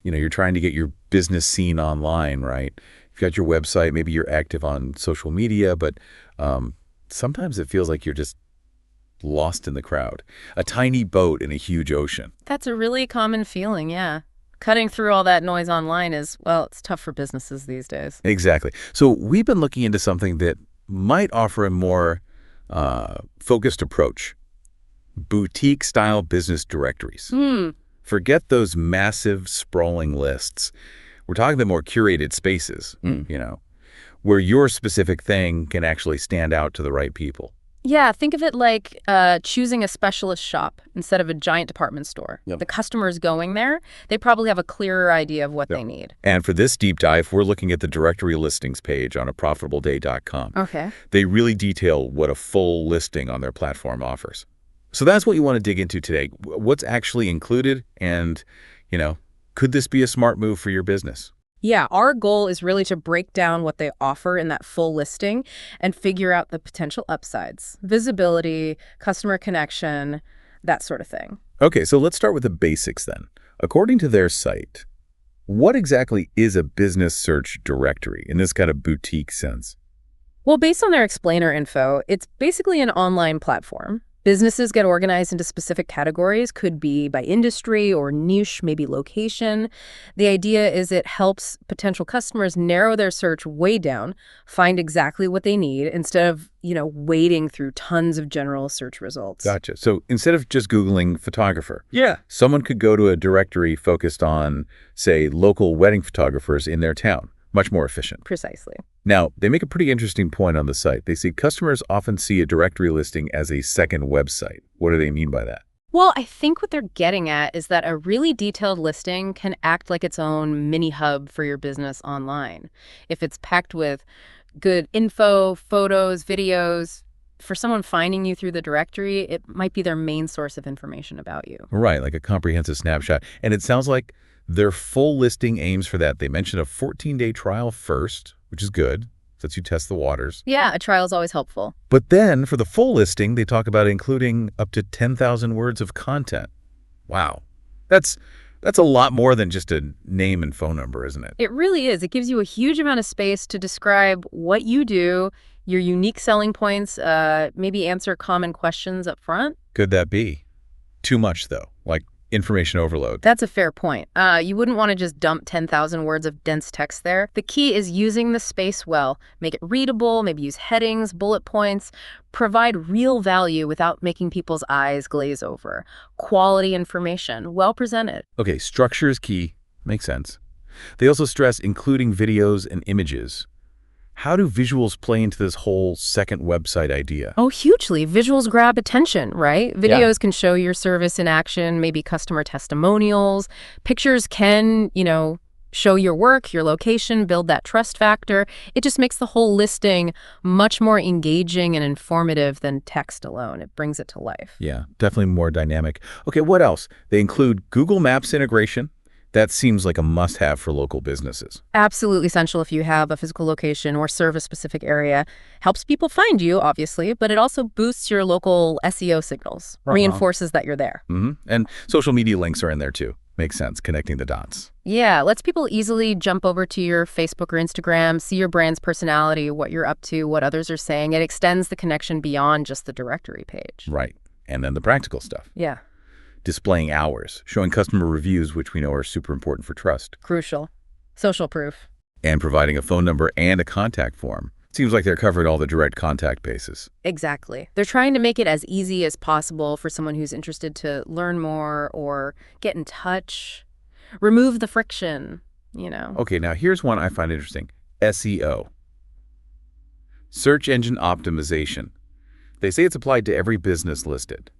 You're trying to get your business seen online, right? You've got your website, maybe you're active on social media, but sometimes it feels like you're just lost in the crowd. A tiny boat in a huge ocean. That's a really common feeling, yeah. Cutting through all that noise online is, well, it's tough for businesses these days. Exactly. So we've been looking into something that might offer a more focused approach. Boutique-style business directories. Forget those massive, sprawling lists. We're talking about more curated spaces, where your specific thing can actually stand out to the right people. Yeah, think of it like choosing a specialist shop instead of a giant department store. Yep. The customers going there, they probably have a clearer idea of what they need. And for this deep dive, we're looking at the directory listings page on aprofitableday.com. Okay. They really detail what a full listing on their platform offers. So that's what you want to dig into today. What's actually included and, could this be a smart move for your business? Yeah, our goal is really to break down what they offer in that full listing and figure out the potential upsides. Visibility, customer connection, that sort of thing. Okay, so let's start with the basics then. According to their site, what exactly is a business search directory in this kind of boutique sense? Well, based on their explainer info, it's basically an online platform. Businesses get organized into specific categories, could be by industry or niche, maybe location. The idea is it helps potential customers narrow their search way down, find exactly what they need instead of, wading through tons of general search results. Gotcha. So instead of just Googling photographer, Yeah. someone could go to a directory focused on, say, local wedding photographers in their town. Much more efficient. Precisely. Now, they make a pretty interesting point on the site. They say customers often see a directory listing as a second website. What do they mean by that? Well, I think what they're getting at is that a really detailed listing can act like its own mini hub for your business online. If it's packed with good info, photos, videos, for someone finding you through the directory, it might be their main source of information about you. Right, like a comprehensive snapshot. And it sounds like their full listing aims for that. They mentioned a 14-day trial first, which is good, lets you test the waters. Yeah, a trial is always helpful. But then for the full listing, they talk about including up to 10,000 words of content. Wow. That's a lot more than just a name and phone number, isn't it? It really is. It gives you a huge amount of space to describe what you do, your unique selling points, maybe answer common questions up front. Could that be? Too much, though, like information overload. That's a fair point. You wouldn't want to just dump 10,000 words of dense text there. The key is using the space well. Make it readable, maybe use headings, bullet points, provide real value without making people's eyes glaze over. Quality information, well presented. Okay, structure is key. Makes sense. They also stress including videos and images. How do visuals play into this whole second website idea? Oh, hugely. Visuals grab attention, right? Videos can show your service in action, maybe customer testimonials. Pictures can, show your work, your location, build that trust factor. It just makes the whole listing much more engaging and informative than text alone. It brings it to life. Yeah, definitely more dynamic. Okay, what else? They include Google Maps integration. That seems like a must-have for local businesses. Absolutely essential if you have a physical location or serve a specific area. Helps people find you, obviously, but it also boosts your local SEO signals, reinforces that you're there. And social media links are in there too. Makes sense, connecting the dots. Yeah, lets people easily jump over to your Facebook or Instagram, see your brand's personality, what you're up to, what others are saying. It extends the connection beyond just the directory page. Right. And then the practical stuff. Yeah. Displaying hours, showing customer reviews, which we know are super important for trust. Crucial. Social proof. And providing a phone number and a contact form. Seems like they're covering all the direct contact bases. Exactly. They're trying to make it as easy as possible for someone who's interested to learn more or get in touch. Remove the friction, Okay, now here's one I find interesting. SEO. Search engine optimization. They say it's applied to every business listed.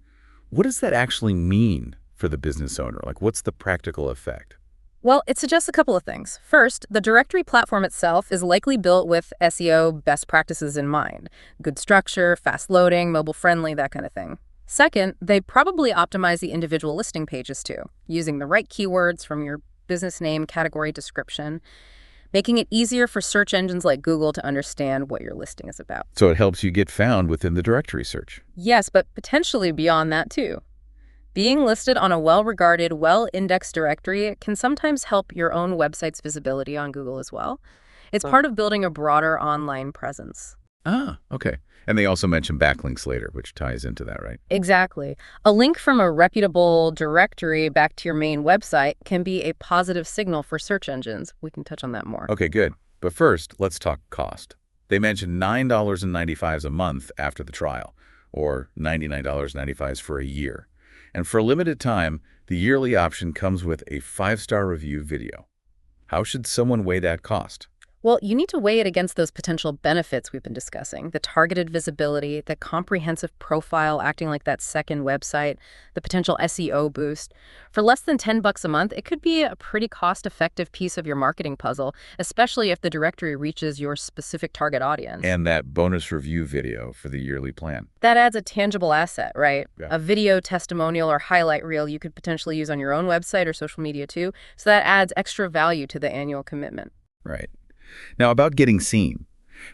What does that actually mean for the business owner? Like, what's the practical effect? Well, it suggests a couple of things. First, the directory platform itself is likely built with SEO best practices in mind. Good structure, fast loading, mobile-friendly, that kind of thing. Second, they probably optimize the individual listing pages too, using the right keywords from your business name, category, description, making it easier for search engines like Google to understand what your listing is about. So it helps you get found within the directory search. Yes, but potentially beyond that too. Being listed on a well-regarded, well-indexed directory can sometimes help your own website's visibility on Google as well. It's part of building a broader online presence. Ah, okay. And they also mention backlinks later, which ties into that, right? Exactly. A link from a reputable directory back to your main website can be a positive signal for search engines. We can touch on that more. Okay, good. But first, let's talk cost. They mentioned $9.95 a month after the trial, or $99.95 for a year. And for a limited time, the yearly option comes with a 5-star review video. How should someone weigh that cost? Well, you need to weigh it against those potential benefits we've been discussing, the targeted visibility, the comprehensive profile acting like that second website, the potential SEO boost. For less than $10 a month, it could be a pretty cost-effective piece of your marketing puzzle, especially if the directory reaches your specific target audience. And that bonus review video for the yearly plan. That adds a tangible asset, right? Yeah. A video testimonial or highlight reel you could potentially use on your own website or social media too, so that adds extra value to the annual commitment. Right. Now, about getting seen.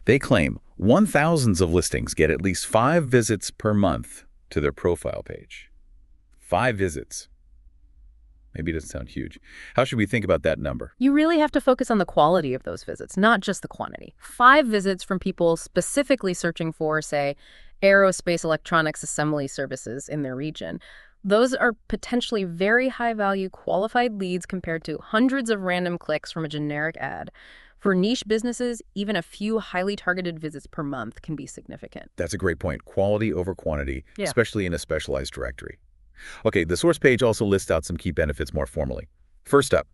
They claim 1,000s of listings get at least 5 visits per month to their profile page. 5 visits. Maybe it doesn't sound huge. How should we think about that number? You really have to focus on the quality of those visits, not just the quantity. 5 visits from people specifically searching for, say, aerospace electronics assembly services in their region. Those are potentially very high-value qualified leads compared to hundreds of random clicks from a generic ad. For niche businesses, even a few highly targeted visits per month can be significant. That's a great point. Quality over quantity, Yeah. especially in a specialized directory. Okay, the source page also lists out some key benefits more formally. First up,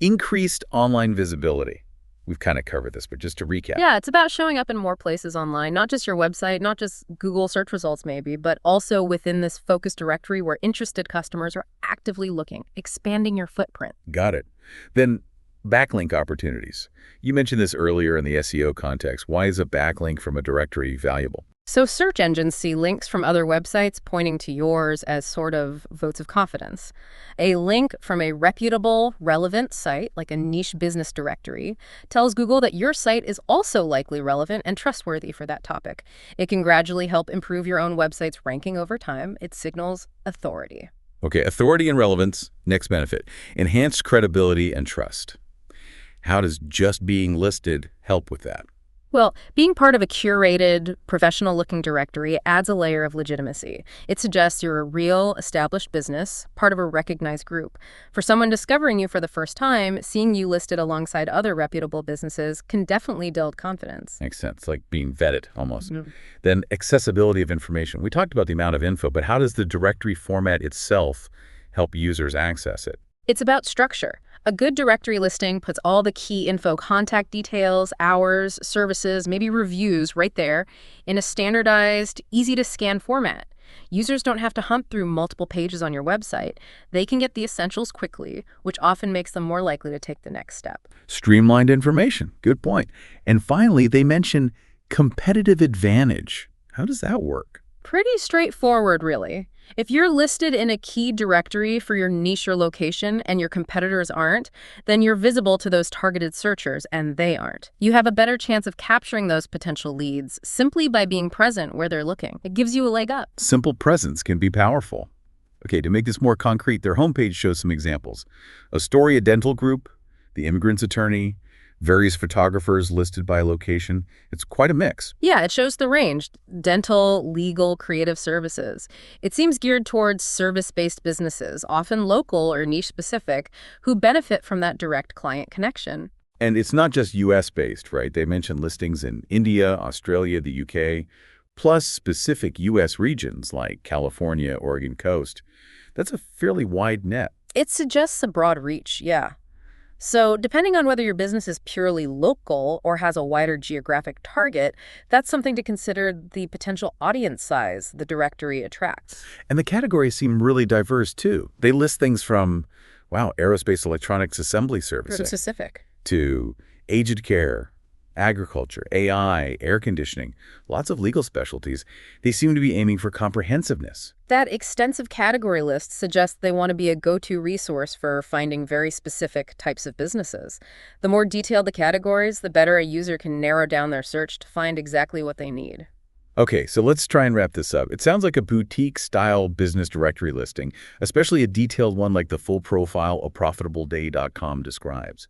increased online visibility. We've kind of covered this, but just to recap. Yeah, it's about showing up in more places online, not just your website, not just Google search results maybe, but also within this focused directory where interested customers are actively looking, expanding your footprint. Got it. Then backlink opportunities. You mentioned this earlier in the SEO context. Why is a backlink from a directory valuable? So search engines see links from other websites pointing to yours as sort of votes of confidence. A link from a reputable, relevant site, like a niche business directory, tells Google that your site is also likely relevant and trustworthy for that topic. It can gradually help improve your own website's ranking over time. It signals authority. Okay, authority and relevance. Next benefit, enhanced credibility and trust. How does just being listed help with that? Well, being part of a curated, professional-looking directory adds a layer of legitimacy. It suggests you're a real, established business, part of a recognized group. For someone discovering you for the first time, seeing you listed alongside other reputable businesses can definitely build confidence. Makes sense, like being vetted almost. Mhm. Then accessibility of information. We talked about the amount of info, but how does the directory format itself help users access it? It's about structure. A good directory listing puts all the key info, contact details, hours, services, maybe reviews right there in a standardized, easy-to-scan format. Users don't have to hump through multiple pages on your website. They can get the essentials quickly, which often makes them more likely to take the next step. Streamlined information. Good point. And finally, they mention competitive advantage. How does that work? Pretty straightforward, really. If you're listed in a key directory for your niche or location and your competitors aren't, then you're visible to those targeted searchers and they aren't. You have a better chance of capturing those potential leads simply by being present where they're looking. It gives you a leg up. Simple presence can be powerful. Okay, to make this more concrete, their homepage shows some examples. Astoria Dental Group, the Immigrant's Attorney, various photographers listed by location. It's quite a mix. Yeah, it shows the range: dental, legal, creative services. It seems geared towards service-based businesses, often local or niche-specific, who benefit from that direct client connection. And it's not just US-based, right? They mention listings in India, Australia, the UK, plus specific US regions like California, Oregon coast. That's a fairly wide net. It suggests a broad reach, yeah. So depending on whether your business is purely local or has a wider geographic target, that's something to consider the potential audience size the directory attracts. And the categories seem really diverse, too. They list things from, wow, aerospace electronics assembly Pretty services specific. to aged care, agriculture, AI, air conditioning, lots of legal specialties. They seem to be aiming for comprehensiveness. That extensive category list suggests they want to be a go-to resource for finding very specific types of businesses. The more detailed the categories, the better a user can narrow down their search to find exactly what they need. Okay, so let's try and wrap this up. It sounds like a boutique-style business directory listing, especially a detailed one like the full profile of profitableday.com describes.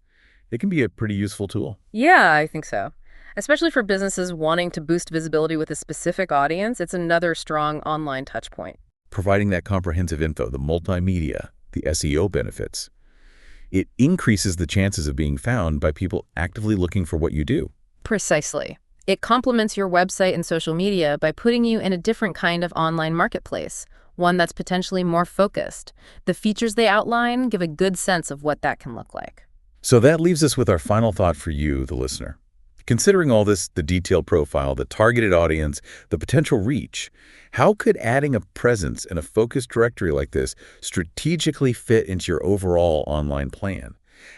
It can be a pretty useful tool. Yeah, I think so. Especially for businesses wanting to boost visibility with a specific audience, it's another strong online touchpoint. Providing that comprehensive info, the multimedia, the SEO benefits, it increases the chances of being found by people actively looking for what you do. Precisely. It complements your website and social media by putting you in a different kind of online marketplace, one that's potentially more focused. The features they outline give a good sense of what that can look like. So that leaves us with our final thought for you, the listener. Considering all this, the detailed profile, the targeted audience, the potential reach, how could adding a presence in a focused directory like this strategically fit into your overall online plan?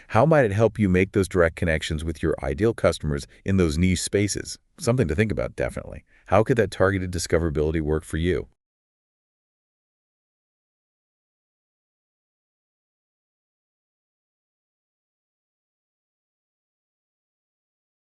How might it help you make those direct connections with your ideal customers in those niche spaces? Something to think about, definitely. How could that targeted discoverability work for you?